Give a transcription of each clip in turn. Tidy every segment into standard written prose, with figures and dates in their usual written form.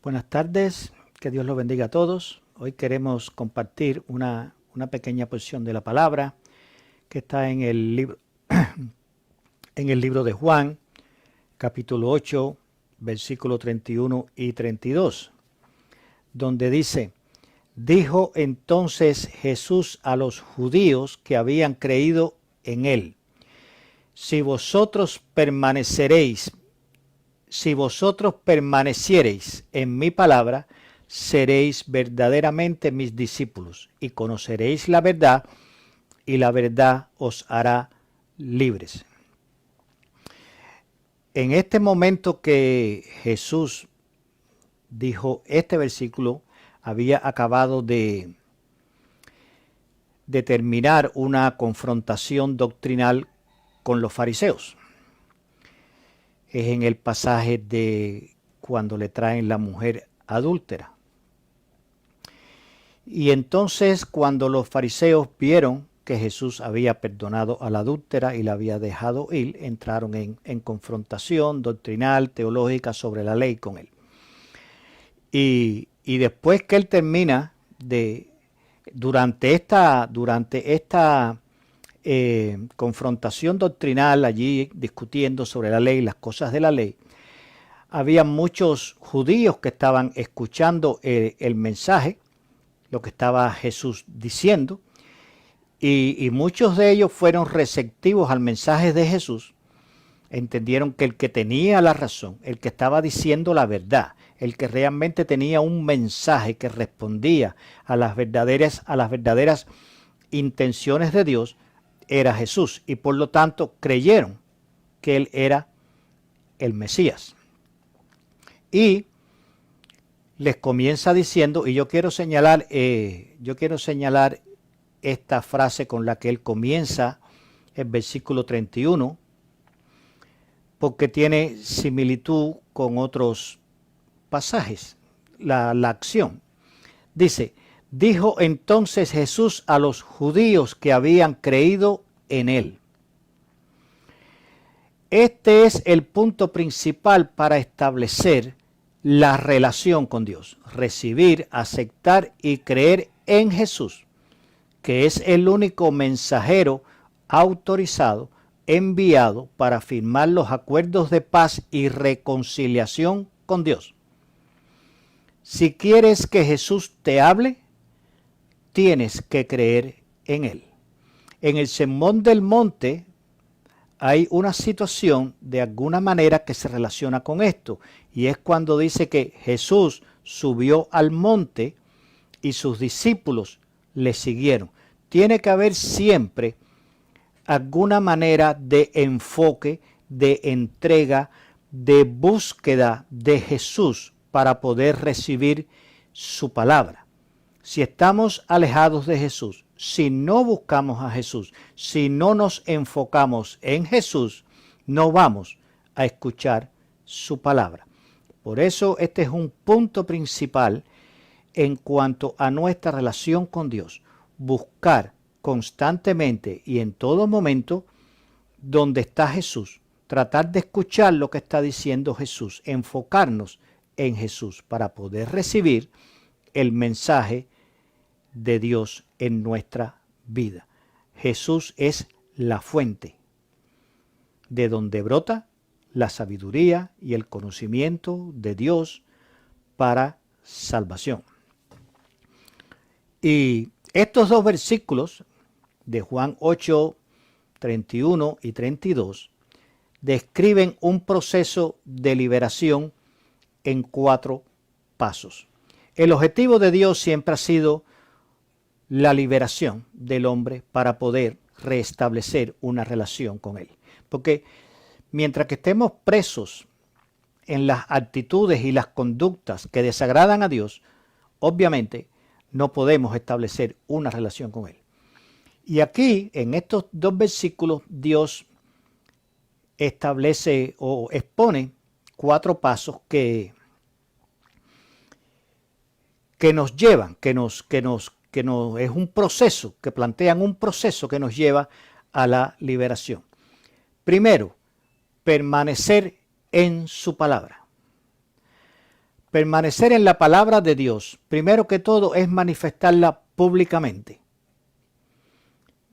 Buenas tardes, que Dios los bendiga a todos. Hoy queremos compartir una pequeña porción de la palabra que está en el libro de Juan, capítulo 8, versículos 31 y 32, donde dice: Dijo entonces Jesús a los judíos que habían creído en él: Si vosotros permaneciereis en mi palabra, seréis verdaderamente mis discípulos y conoceréis la verdad, y la verdad os hará libres. En este momento que Jesús dijo este versículo, había acabado de terminar una confrontación doctrinal con los fariseos. Es en el pasaje de cuando le traen la mujer adúltera. Y entonces, cuando los fariseos vieron que Jesús había perdonado a la adúltera y la había dejado ir, entraron en confrontación doctrinal, teológica sobre la ley con él. Y después que él termina durante esta confrontación doctrinal, allí discutiendo sobre la ley, las cosas de la ley, había muchos judíos que estaban escuchando el mensaje, lo que estaba Jesús diciendo, y muchos de ellos fueron receptivos al mensaje de Jesús. Entendieron que el que tenía la razón, el que estaba diciendo la verdad, el que realmente tenía un mensaje que respondía a las verdaderas intenciones de Dios, era Jesús, y por lo tanto creyeron que él era el Mesías. Y les comienza diciendo, y yo quiero señalar esta frase con la que él comienza el versículo 31, porque tiene similitud con otros pasajes, la acción. Dice: Dijo entonces Jesús a los judíos que habían creído en él. Este es el punto principal para establecer la relación con Dios: recibir, aceptar y creer en Jesús, que es el único mensajero autorizado, enviado para firmar los acuerdos de paz y reconciliación con Dios. Si quieres que Jesús te hable, tienes que creer en él. En el Sermón del Monte hay una situación de alguna manera que se relaciona con esto, y es cuando dice que Jesús subió al monte y sus discípulos le siguieron. Tiene que haber siempre alguna manera de enfoque, de entrega, de búsqueda de Jesús para poder recibir su palabra. Si estamos alejados de Jesús, si no buscamos a Jesús, si no nos enfocamos en Jesús, no vamos a escuchar su palabra. Por eso este es un punto principal en cuanto a nuestra relación con Dios. Buscar constantemente y en todo momento donde está Jesús. Tratar de escuchar lo que está diciendo Jesús. Enfocarnos en Jesús para poder recibir el mensaje de Dios en nuestra vida. Jesús es la fuente de donde brota la sabiduría y el conocimiento de Dios para salvación. Y estos dos versículos de Juan 8, 31 y 32 describen un proceso de liberación en 4 pasos. El objetivo de Dios siempre ha sido la liberación del hombre para poder restablecer una relación con él. Porque mientras que estemos presos en las actitudes y las conductas que desagradan a Dios, obviamente no podemos establecer una relación con él. Y aquí, en estos 2 versículos, Dios establece o expone 4 pasos que nos llevan, es un proceso, que plantean un proceso que nos lleva a la liberación. Primero, permanecer en su palabra. Permanecer en la palabra de Dios, primero que todo, es manifestarla públicamente.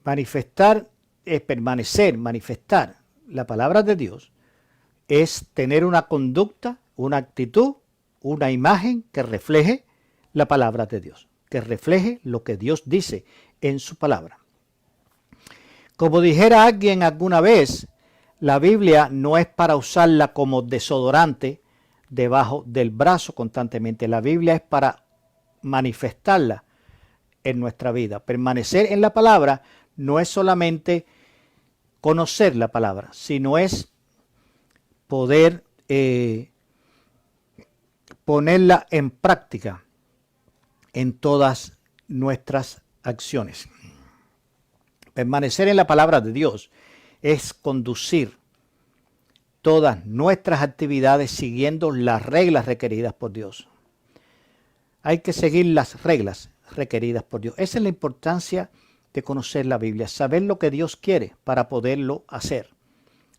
Manifestar la palabra de Dios es tener una conducta, una actitud, una imagen que refleje la palabra de Dios, que refleje lo que Dios dice en su palabra. Como dijera alguien alguna vez, la Biblia no es para usarla como desodorante debajo del brazo constantemente. La Biblia es para manifestarla en nuestra vida. Permanecer en la palabra no es solamente conocer la palabra, sino es poder ponerla en práctica en todas nuestras acciones. Permanecer en la palabra de Dios es conducir todas nuestras actividades siguiendo las reglas requeridas por Dios. Hay que seguir las reglas requeridas por Dios. Esa es la importancia de conocer la Biblia, saber lo que Dios quiere para poderlo hacer.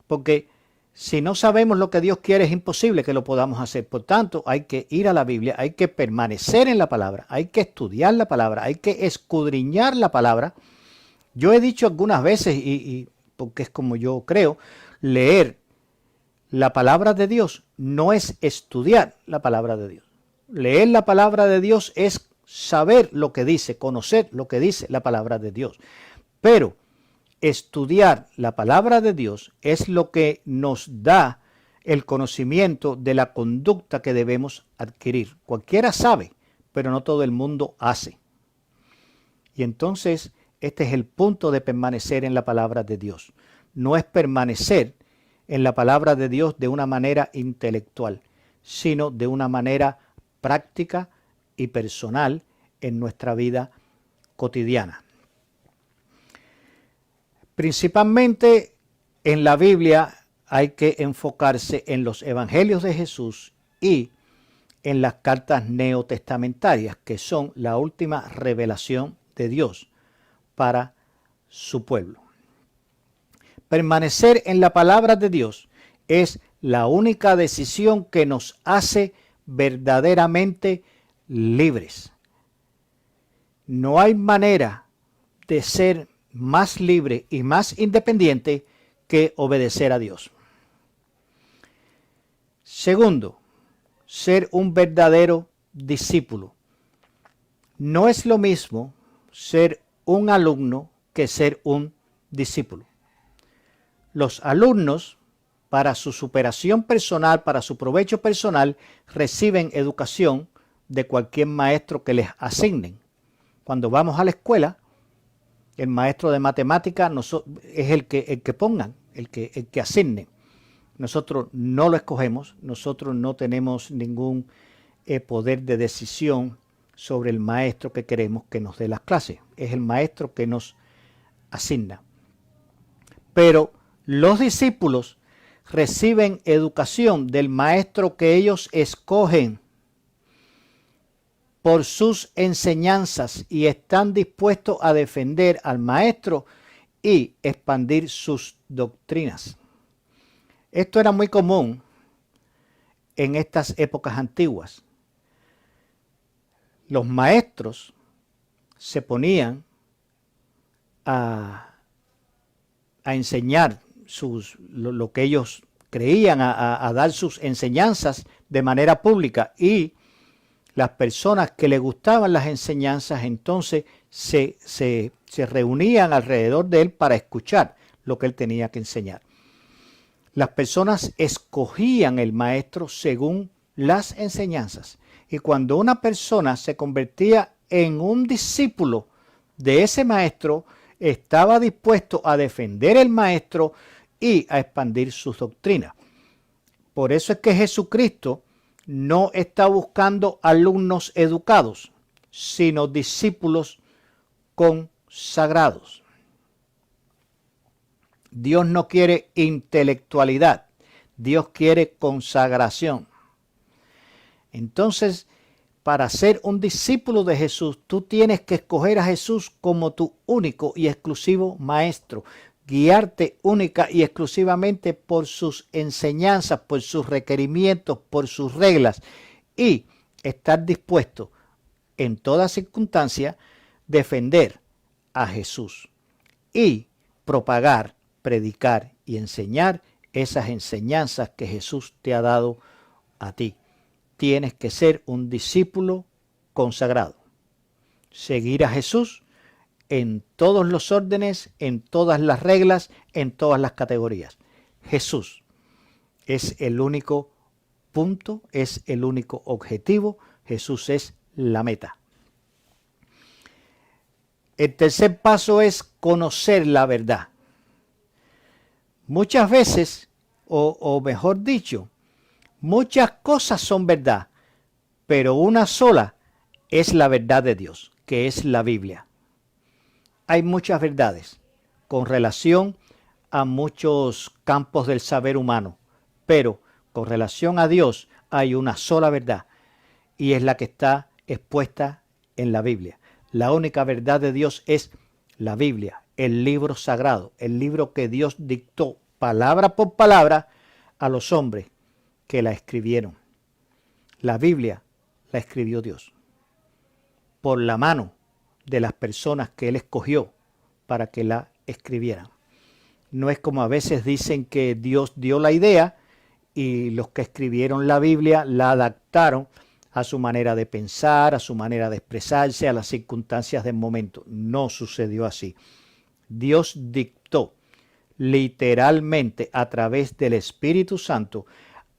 Porque si no sabemos lo que Dios quiere, es imposible que lo podamos hacer. Por tanto, hay que ir a la Biblia, hay que permanecer en la palabra, hay que estudiar la palabra, hay que escudriñar la palabra. Yo he dicho algunas veces, y porque es como yo creo, leer la palabra de Dios no es estudiar la palabra de Dios. Leer la palabra de Dios es saber lo que dice, conocer lo que dice la palabra de Dios. Pero estudiar la palabra de Dios es lo que nos da el conocimiento de la conducta que debemos adquirir. Cualquiera sabe, pero no todo el mundo hace. Y entonces este es el punto de permanecer en la palabra de Dios. No es permanecer en la palabra de Dios de una manera intelectual, sino de una manera práctica y personal en nuestra vida cotidiana. Principalmente en la Biblia hay que enfocarse en los evangelios de Jesús y en las cartas neotestamentarias, que son la última revelación de Dios para su pueblo. Permanecer en la palabra de Dios es la única decisión que nos hace verdaderamente libres. No hay manera de ser más libre y más independiente que obedecer a Dios. Segundo, ser un verdadero discípulo. No es lo mismo ser un alumno que ser un discípulo. Los alumnos, para su superación personal, para su provecho personal, reciben educación de cualquier maestro que les asignen. Cuando vamos a la escuela, el maestro de matemáticas es el que pongan, el que asignen. Nosotros no lo escogemos, nosotros no tenemos ningún poder de decisión sobre el maestro que queremos que nos dé las clases. Es el maestro que nos asigna. Pero los discípulos reciben educación del maestro que ellos escogen por sus enseñanzas y están dispuestos a defender al maestro y expandir sus doctrinas. Esto era muy común en estas épocas antiguas. Los maestros se ponían a enseñar lo que ellos creían, a dar sus enseñanzas de manera pública, y las personas que les gustaban las enseñanzas entonces se reunían alrededor de él para escuchar lo que él tenía que enseñar. Las personas escogían el maestro según las enseñanzas, y cuando una persona se convertía en un discípulo de ese maestro, estaba dispuesto a defender el maestro y a expandir sus doctrinas. Por eso es que Jesucristo no está buscando alumnos educados, sino discípulos consagrados. Dios no quiere intelectualidad, Dios quiere consagración. Entonces, para ser un discípulo de Jesús, tú tienes que escoger a Jesús como tu único y exclusivo maestro, guiarte única y exclusivamente por sus enseñanzas, por sus requerimientos, por sus reglas, y estar dispuesto en toda circunstancia defender a Jesús y propagar, predicar y enseñar esas enseñanzas que Jesús te ha dado a ti. Tienes que ser un discípulo consagrado. Seguir a Jesús en todos los órdenes, en todas las reglas, en todas las categorías. Jesús es el único punto, es el único objetivo. Jesús es la meta. El tercer paso es conocer la verdad. Muchas veces, o mejor dicho, muchas cosas son verdad, pero una sola es la verdad de Dios, que es la Biblia. Hay muchas verdades con relación a muchos campos del saber humano, pero con relación a Dios hay una sola verdad y es la que está expuesta en la Biblia. La única verdad de Dios es la Biblia, el libro sagrado, el libro que Dios dictó palabra por palabra a los hombres que la escribieron. La Biblia la escribió Dios por la mano de las personas que Él escogió para que la escribieran. No es como a veces dicen que Dios dio la idea y los que escribieron la Biblia la adaptaron a su manera de pensar, a su manera de expresarse, a las circunstancias del momento. No sucedió así. Dios dictó literalmente a través del Espíritu Santo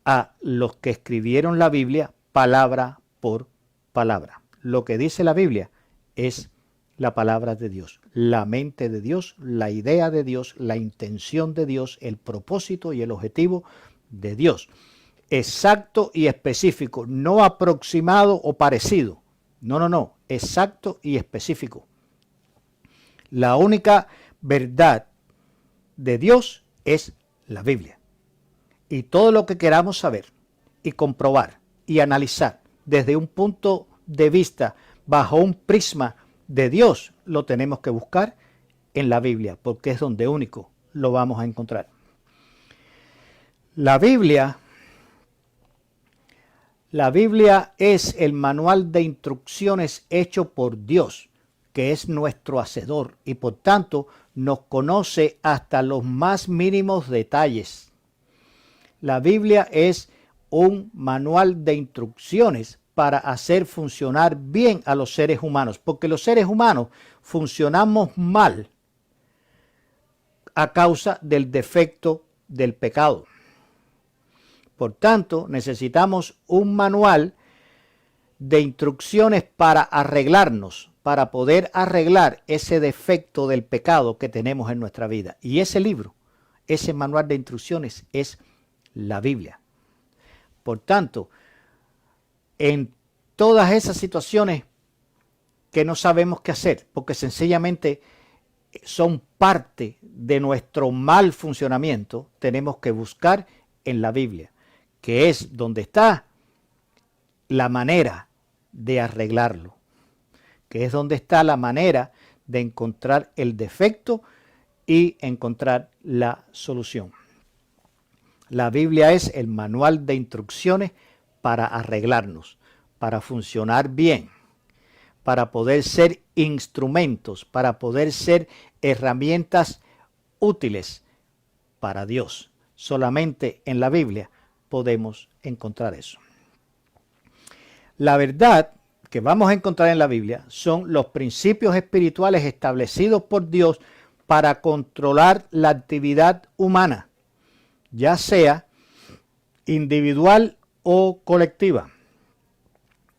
a los que escribieron la Biblia palabra por palabra. Lo que dice la Biblia es la palabra de Dios, la mente de Dios, la idea de Dios, la intención de Dios, el propósito y el objetivo de Dios. Exacto y específico, no aproximado o parecido. No, exacto y específico. La única verdad de Dios es la Biblia. Y todo lo que queramos saber y comprobar y analizar desde un punto de vista bajo un prisma de Dios, lo tenemos que buscar en la Biblia, porque es donde único lo vamos a encontrar. La Biblia es el manual de instrucciones hecho por Dios, que es nuestro hacedor y por tanto nos conoce hasta los más mínimos detalles. La Biblia es un manual de instrucciones para hacer funcionar bien a los seres humanos, porque los seres humanos funcionamos mal a causa del defecto del pecado. Por tanto, necesitamos un manual de instrucciones para arreglarnos, para poder arreglar ese defecto del pecado que tenemos en nuestra vida. Y ese libro, ese manual de instrucciones es la Biblia. Por tanto, en todas esas situaciones que no sabemos qué hacer, porque sencillamente son parte de nuestro mal funcionamiento, tenemos que buscar en la Biblia, que es donde está la manera de arreglarlo, que es donde está la manera de encontrar el defecto y encontrar la solución. La Biblia es el manual de instrucciones para arreglarnos, para funcionar bien, para poder ser instrumentos, para poder ser herramientas útiles para Dios. Solamente en la Biblia podemos encontrar eso. La verdad que vamos a encontrar en la Biblia son los principios espirituales establecidos por Dios para controlar la actividad humana, ya sea individual o colectiva.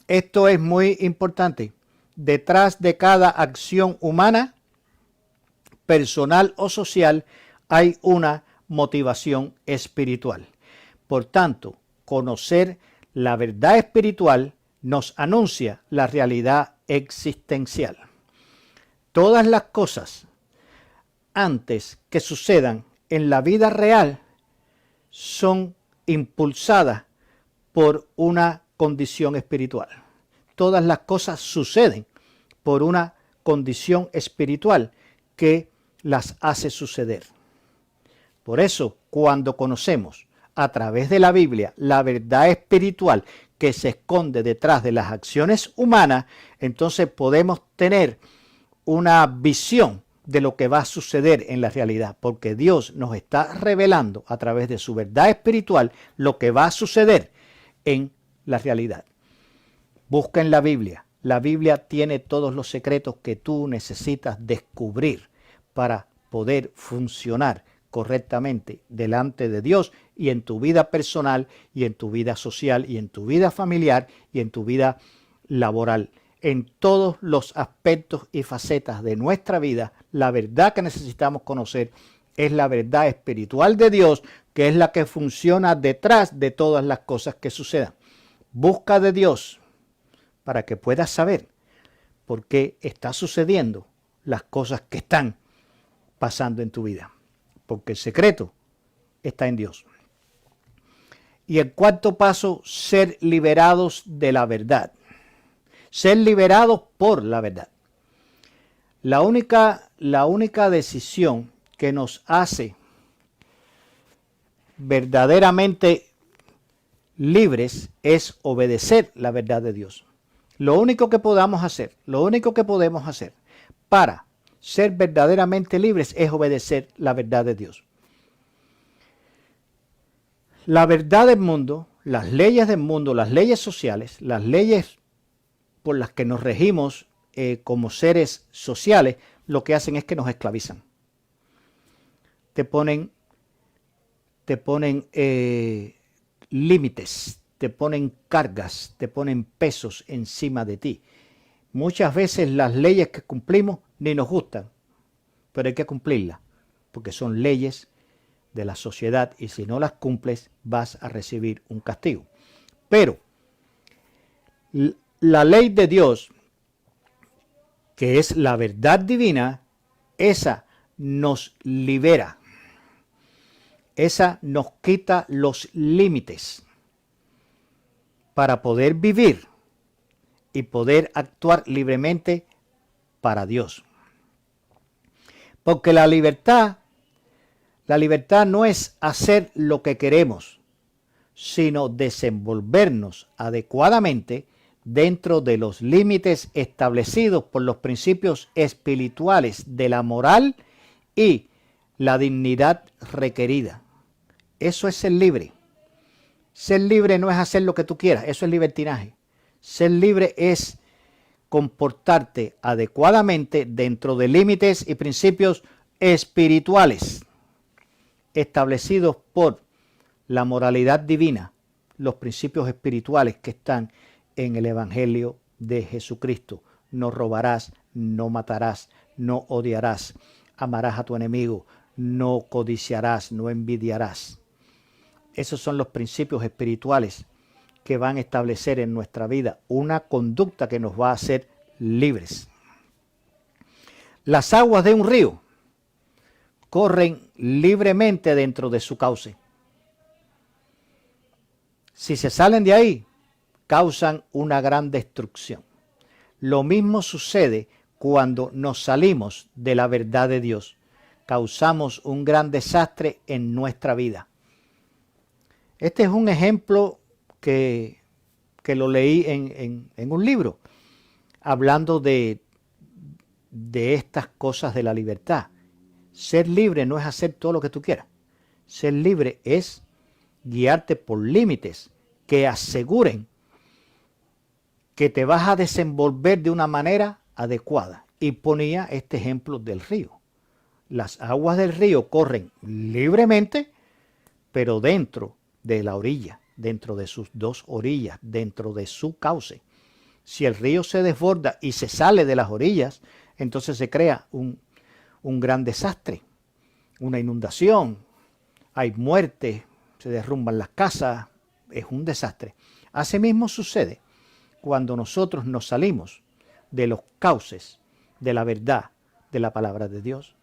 Esto es muy importante. Detrás de cada acción humana, personal o social, hay una motivación espiritual. Por tanto, conocer la verdad espiritual nos anuncia la realidad existencial. Todas las cosas antes que sucedan en la vida real son impulsadas por una condición espiritual. Todas las cosas suceden por una condición espiritual que las hace suceder. Por eso, cuando conocemos a través de la Biblia la verdad espiritual que se esconde detrás de las acciones humanas, entonces podemos tener una visión de lo que va a suceder en la realidad, porque Dios nos está revelando a través de su verdad espiritual lo que va a suceder en la realidad. Busca en la Biblia. La Biblia tiene todos los secretos que tú necesitas descubrir para poder funcionar correctamente delante de Dios y en tu vida personal y en tu vida social y en tu vida familiar y en tu vida laboral. En todos los aspectos y facetas de nuestra vida, la verdad que necesitamos conocer es la verdad espiritual de Dios, que es la que funciona detrás de todas las cosas que sucedan. Busca de Dios para que puedas saber por qué está sucediendo las cosas que están pasando en tu vida. Porque el secreto está en Dios. Y el cuarto paso, ser liberados de la verdad. Ser liberados por la verdad. La única decisión que nos hace verdaderamente libres es obedecer la verdad de Dios. Lo único que podemos hacer para ser verdaderamente libres es obedecer la verdad de Dios. La verdad del mundo, las leyes del mundo, las leyes sociales, las leyes por las que nos regimos como seres sociales, lo que hacen es que nos esclavizan. Te ponen límites, te ponen cargas, te ponen pesos encima de ti. Muchas veces las leyes que cumplimos ni nos gustan, pero hay que cumplirlas, porque son leyes de la sociedad y si no las cumples vas a recibir un castigo. Pero la ley de Dios, que es la verdad divina, esa nos libera. Esa nos quita los límites para poder vivir y poder actuar libremente para Dios. Porque la libertad no es hacer lo que queremos, sino desenvolvernos adecuadamente dentro de los límites establecidos por los principios espirituales de la moral y la dignidad requerida. Eso es ser libre. Ser libre no es hacer lo que tú quieras, eso es libertinaje. Ser libre es comportarte adecuadamente dentro de límites y principios espirituales establecidos por la moralidad divina, los principios espirituales que están en el Evangelio de Jesucristo. No robarás, no matarás, no odiarás, amarás a tu enemigo, no codiciarás, no envidiarás. Esos son los principios espirituales que van a establecer en nuestra vida una conducta que nos va a hacer libres. Las aguas de un río corren libremente dentro de su cauce. Si se salen de ahí, causan una gran destrucción. Lo mismo sucede cuando nos salimos de la verdad de Dios. Causamos un gran desastre en nuestra vida. Este es un ejemplo que lo leí en un libro, hablando de estas cosas de la libertad. Ser libre no es hacer todo lo que tú quieras. Ser libre es guiarte por límites que aseguren que te vas a desenvolver de una manera adecuada. Y ponía este ejemplo del río. Las aguas del río corren libremente, pero dentro de la orilla, dentro de sus dos orillas, dentro de su cauce. Si el río se desborda y se sale de las orillas, entonces se crea un gran desastre, una inundación, hay muerte, se derrumban las casas, es un desastre. Asimismo sucede cuando nosotros nos salimos de los cauces de la verdad de la palabra de Dios.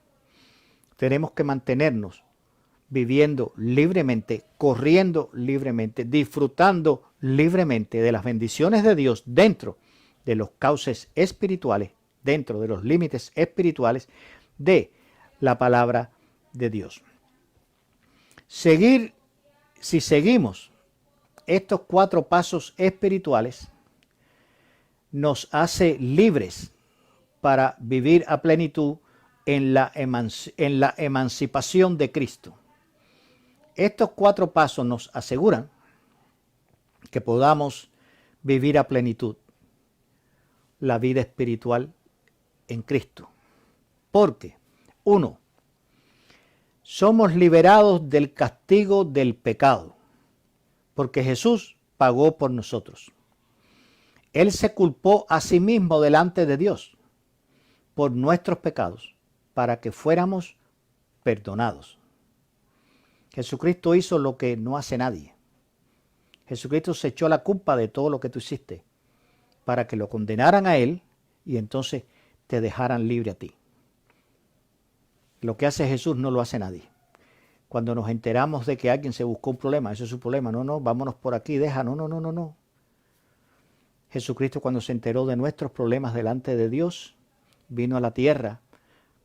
Tenemos que mantenernos viviendo libremente, corriendo libremente, disfrutando libremente de las bendiciones de Dios dentro de los cauces espirituales, dentro de los límites espirituales de la palabra de Dios. Si seguimos estos 4 pasos espirituales nos hace libres para vivir a plenitud en la emancipación de Cristo. Estos 4 pasos nos aseguran que podamos vivir a plenitud la vida espiritual en Cristo. Porque, 1, somos liberados del castigo del pecado, porque Jesús pagó por nosotros. Él se culpó a sí mismo delante de Dios por nuestros pecados, para que fuéramos perdonados. Jesucristo hizo lo que no hace nadie. Jesucristo se echó la culpa de todo lo que tú hiciste, para que lo condenaran a Él y entonces te dejaran libre a ti. Lo que hace Jesús no lo hace nadie. Cuando nos enteramos de que alguien se buscó un problema, eso es su problema. No, vámonos por aquí, no. Jesucristo, cuando se enteró de nuestros problemas delante de Dios, vino a la tierra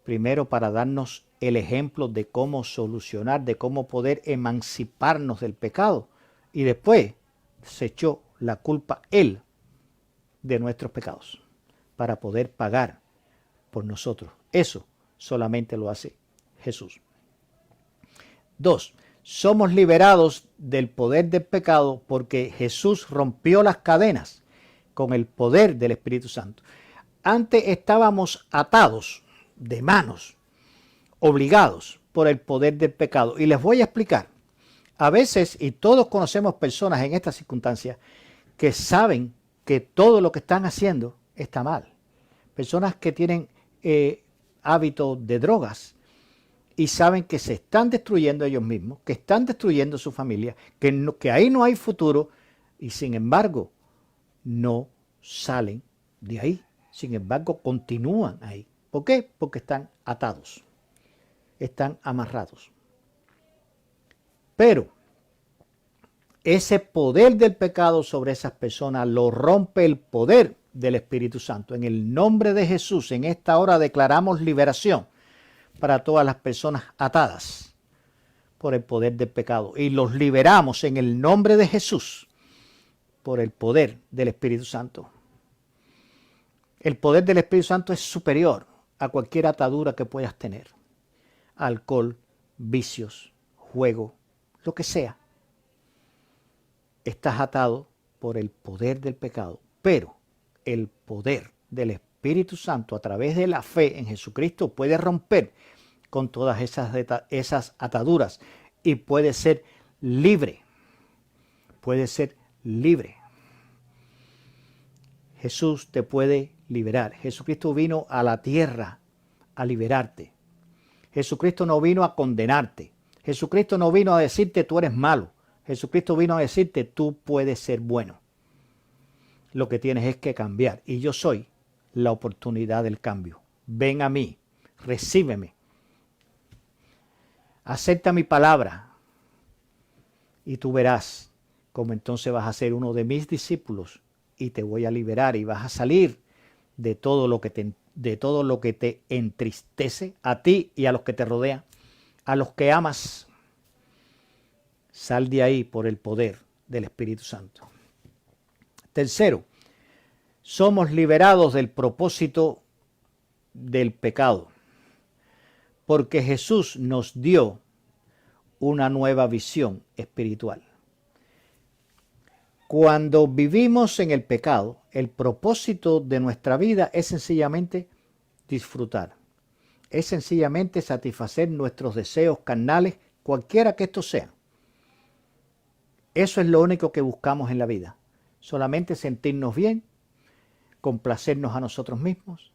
primero para darnos el ejemplo de cómo solucionar, de cómo poder emanciparnos del pecado, y después se echó la culpa Él de nuestros pecados para poder pagar por nosotros. Eso solamente lo hace Jesús. 2. Somos liberados del poder del pecado porque Jesús rompió las cadenas con el poder del Espíritu Santo. Antes estábamos atados de manos, obligados por el poder del pecado. Y les voy a explicar. A veces, y todos conocemos personas en estas circunstancias, que saben que todo lo que están haciendo está mal. Personas que tienen hábitos de drogas y saben que se están destruyendo ellos mismos, que están destruyendo su familia, que ahí no hay futuro, y sin embargo no salen de ahí. Sin embargo, continúan ahí. ¿Por qué? Porque están atados, están amarrados. Pero ese poder del pecado sobre esas personas lo rompe el poder del Espíritu Santo. En el nombre de Jesús, en esta hora declaramos liberación para todas las personas atadas por el poder del pecado. Y los liberamos en el nombre de Jesús por el poder del Espíritu Santo. El poder del Espíritu Santo es superior a cualquier atadura que puedas tener. Alcohol, vicios, juego, lo que sea. Estás atado por el poder del pecado, pero el poder del Espíritu Santo a través de la fe en Jesucristo puede romper con todas esas ataduras y puede ser libre. Puede ser libre. Jesús te puede liberar. Jesucristo vino a la tierra a liberarte. Jesucristo no vino a condenarte. Jesucristo no vino a decirte tú eres malo. Jesucristo vino a decirte tú puedes ser bueno. Lo que tienes es que cambiar. Y yo soy la oportunidad del cambio. Ven a mí, recíbeme. Acepta mi palabra. Y tú verás cómo entonces vas a ser uno de mis discípulos. Y te voy a liberar y vas a salir de todo lo que te entristece a ti y a los que te rodean, a los que amas. Sal de ahí por el poder del Espíritu Santo. Tercero, somos liberados del propósito del pecado, porque Jesús nos dio una nueva visión espiritual. Cuando vivimos en el pecado, el propósito de nuestra vida es sencillamente disfrutar. Es sencillamente satisfacer nuestros deseos carnales, cualquiera que estos sean. Eso es lo único que buscamos en la vida. Solamente sentirnos bien, complacernos a nosotros mismos.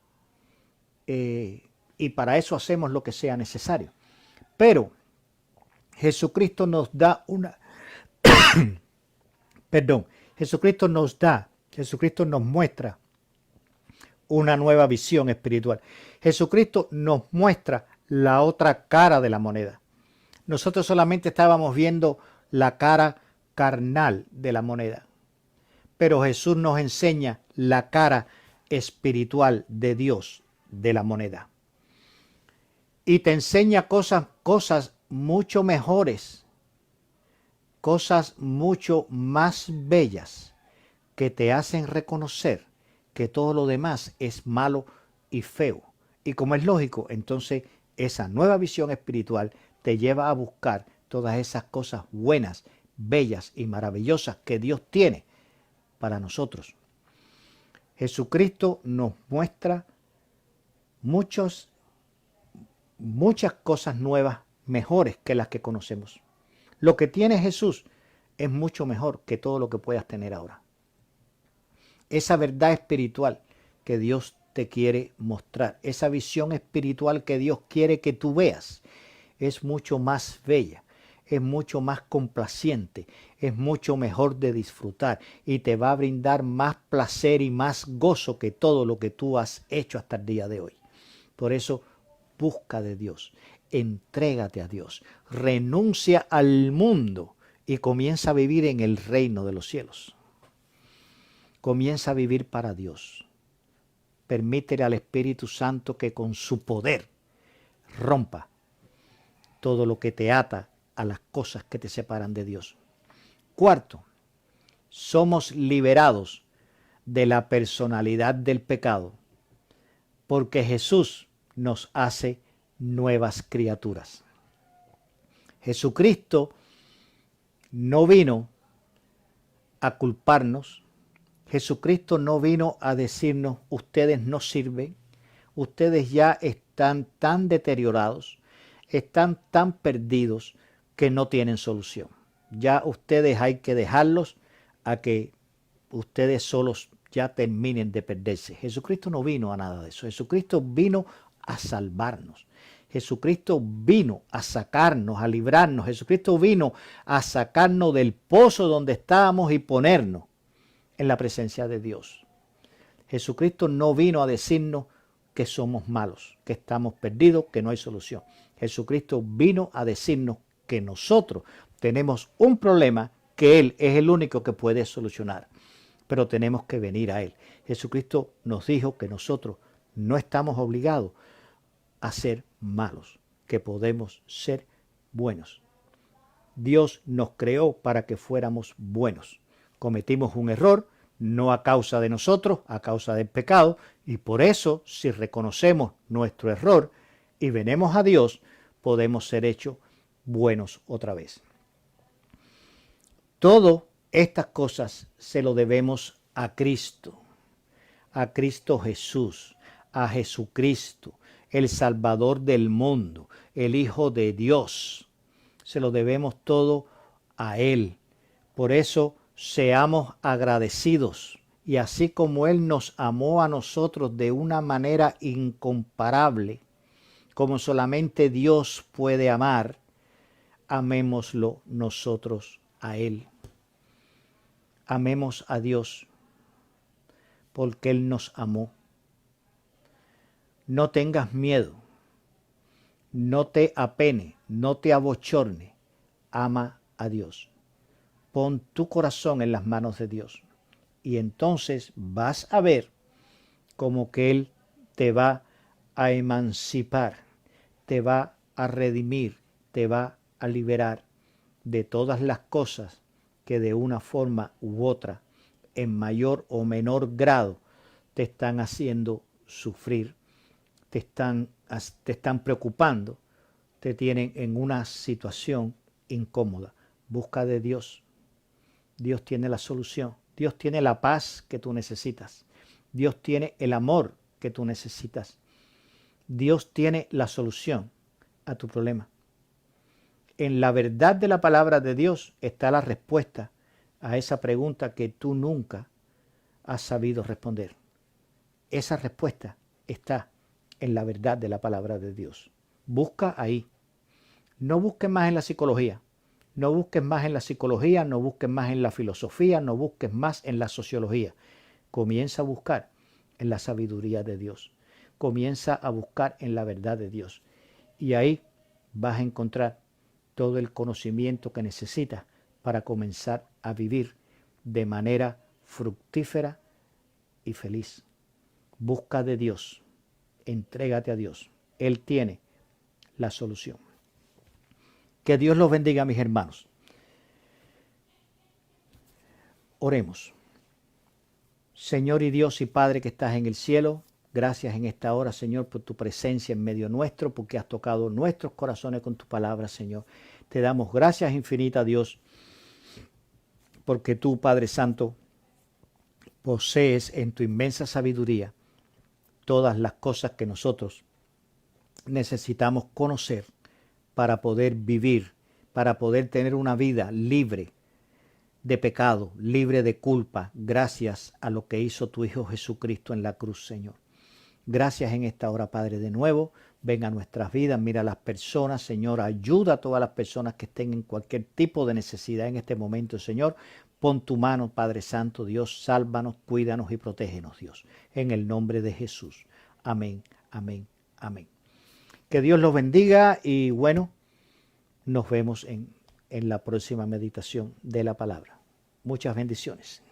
Y para eso hacemos lo que sea necesario. Pero Jesucristo nos da una... Jesucristo nos muestra una nueva visión espiritual. Jesucristo nos muestra la otra cara de la moneda. Nosotros solamente estábamos viendo la cara carnal de la moneda, pero Jesús nos enseña la cara espiritual de Dios de la moneda. Y te enseña cosas mucho mejores cosas mucho más bellas que te hacen reconocer que todo lo demás es malo y feo. Y como es lógico, entonces esa nueva visión espiritual te lleva a buscar todas esas cosas buenas, bellas y maravillosas que Dios tiene para nosotros. Jesucristo nos muestra muchas cosas nuevas, mejores que las que conocemos. Lo que tiene Jesús es mucho mejor que todo lo que puedas tener ahora. Esa verdad espiritual que Dios te quiere mostrar, esa visión espiritual que Dios quiere que tú veas, es mucho más bella, es mucho más complaciente, es mucho mejor de disfrutar y te va a brindar más placer y más gozo que todo lo que tú has hecho hasta el día de hoy. Por eso, busca de Dios, entrégate a Dios, renuncia al mundo y comienza a vivir en el reino de los cielos. Comienza a vivir para Dios. Permítele al Espíritu Santo que con su poder rompa todo lo que te ata a las cosas que te separan de Dios. Cuarto, somos liberados de la personalidad del pecado porque Jesús nos hace nuevas criaturas. Jesucristo no vino a culparnos. Jesucristo no vino a decirnos, ustedes no sirven, ustedes ya están tan deteriorados, están tan perdidos que no tienen solución. Ya ustedes hay que dejarlos a que ustedes solos ya terminen de perderse. Jesucristo no vino a nada de eso. Jesucristo vino a salvarnos. Jesucristo vino a sacarnos, a librarnos. Jesucristo vino a sacarnos del pozo donde estábamos y ponernos en la presencia de Dios. Jesucristo no vino a decirnos que somos malos, que estamos perdidos, que no hay solución. Jesucristo vino a decirnos que nosotros tenemos un problema que Él es el único que puede solucionar, pero tenemos que venir a Él. Jesucristo nos dijo que nosotros no estamos obligados a ser malos, que podemos ser buenos. Dios nos creó para que fuéramos buenos. Cometimos un error, no a causa de nosotros, a causa del pecado, y por eso, si reconocemos nuestro error y venimos a Dios, podemos ser hechos buenos otra vez. Todas estas cosas se lo debemos a Cristo Jesús, a Jesucristo, el Salvador del mundo, el Hijo de Dios. Se lo debemos todo a Él. Por eso seamos agradecidos. Y así como Él nos amó a nosotros de una manera incomparable, como solamente Dios puede amar, amémoslo nosotros a Él. Amemos a Dios porque Él nos amó. No tengas miedo, no te apene, no te abochorne. Ama a Dios. Pon tu corazón en las manos de Dios. Y entonces vas a ver como que Él te va a emancipar, te va a redimir, te va a liberar de todas las cosas que de una forma u otra, en mayor o menor grado, te están haciendo sufrir, te están preocupando, te tienen en una situación incómoda. Busca de Dios. Dios tiene la solución. Dios tiene la paz que tú necesitas. Dios tiene el amor que tú necesitas. Dios tiene la solución a tu problema. En la verdad de la palabra de Dios está la respuesta a esa pregunta que tú nunca has sabido responder. Esa respuesta está en la verdad de la palabra de Dios. Busca ahí. No busques más en la psicología. No busques más en la psicología, no busques más en la filosofía, no busques más en la sociología. Comienza a buscar en la sabiduría de Dios. Comienza a buscar en la verdad de Dios. Y ahí vas a encontrar todo el conocimiento que necesitas para comenzar a vivir de manera fructífera y feliz. Busca de Dios. Entrégate a Dios. Él tiene la solución. Que Dios los bendiga, mis hermanos. Oremos. Señor y Dios y Padre que estás en el cielo, gracias en esta hora, Señor, por tu presencia en medio nuestro, porque has tocado nuestros corazones con tu palabra, Señor. Te damos gracias infinitas, Dios, porque tú, Padre Santo, posees en tu inmensa sabiduría todas las cosas que nosotros necesitamos conocer para poder vivir, para poder tener una vida libre de pecado, libre de culpa, gracias a lo que hizo tu Hijo Jesucristo en la cruz, Señor. Gracias en esta hora, Padre, de nuevo. Ven a nuestras vidas, mira a las personas, Señor. Ayuda a todas las personas que estén en cualquier tipo de necesidad en este momento, Señor. Pon tu mano, Padre Santo, Dios, sálvanos, cuídanos y protégenos, Dios. En el nombre de Jesús. Amén, amén, amén. Que Dios los bendiga y bueno, nos vemos en la próxima meditación de la palabra. Muchas bendiciones.